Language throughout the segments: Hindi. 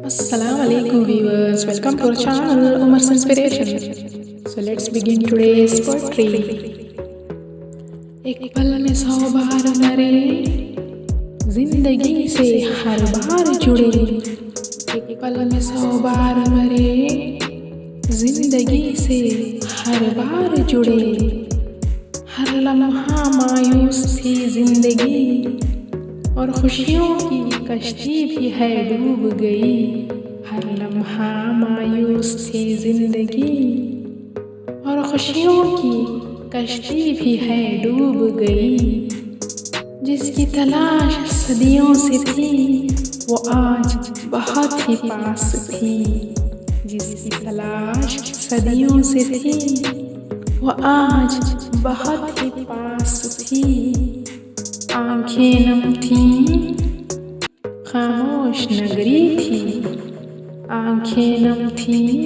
Assalamu alaikum viewers, welcome to our channel Umar's Inspiration. So let's begin today's poetry. एक पल में 100 बार मरे, जिंदगी से हर बार जुड़े। एक पल में 100 बार मरे, जिंदगी से हर बार जुड़े। हर लम्हा मायूस थी जिंदगी और खुशियों की कश्ती भी है डूब गई। हर लम्हा मायूस थी जिंदगी और खुशियों की कश्ती भी है डूब गई। जिसकी तलाश सदियों से थी वो आज बहुत ही पास थी। जिसकी तलाश सदियों से थी वो आज बहुत ही पास थी। आँखें नम थीं, खामोश नगरी थी। आँखें नम थीं,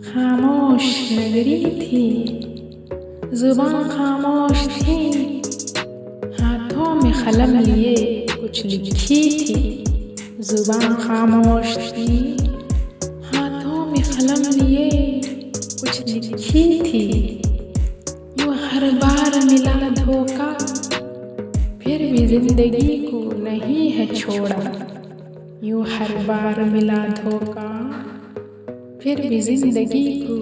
खामोश नगरी थी। ज़ुबान खामोश थी, हाथों में कलम लिए कुछ लिखी थी। ज़ुबान खामोश थी, हाथों में कलम लिए कुछ लिखी थी। यूँ हर बार मिला धोखा, फिर भी जिंदगी को नहीं है छोड़ा। यूँ हर बार मिला धोखा, फिर भी जिंदगी को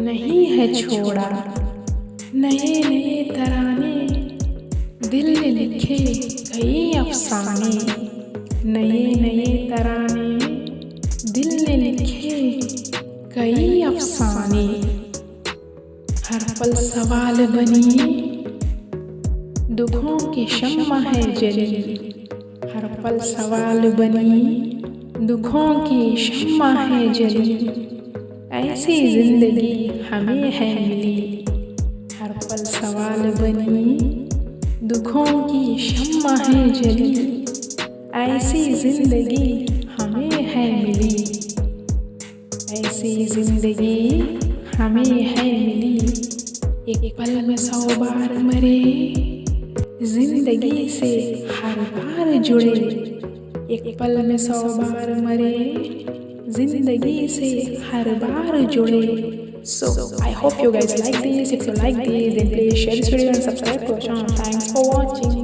नहीं है छोड़ा। नए नए तराने दिल ने लिखे कई अफसाने। नए नए तराने दिल ने लिखे कई अफसाने। हर पल सवाल बनी, दुखों की शम्मा है जली। हर पल सवाल बनी, दुखों की शम्मा है जली। ऐसी जिंदगी हमें है मिली। हर पल सवाल बनी, दुखों की शम्मा है जली। ऐसी जिंदगी हमें है मिली। ऐसी जिंदगी हमें है मिली। एक पल में 100 बार मरे, जिंदगी से हर बार जुड़े। एक पल में 100 बार मरे, जिंदगी से हर बार जुड़े। So I hope you guys like this. If you like this, then please share this video and subscribe to our channel. Thanks for watching.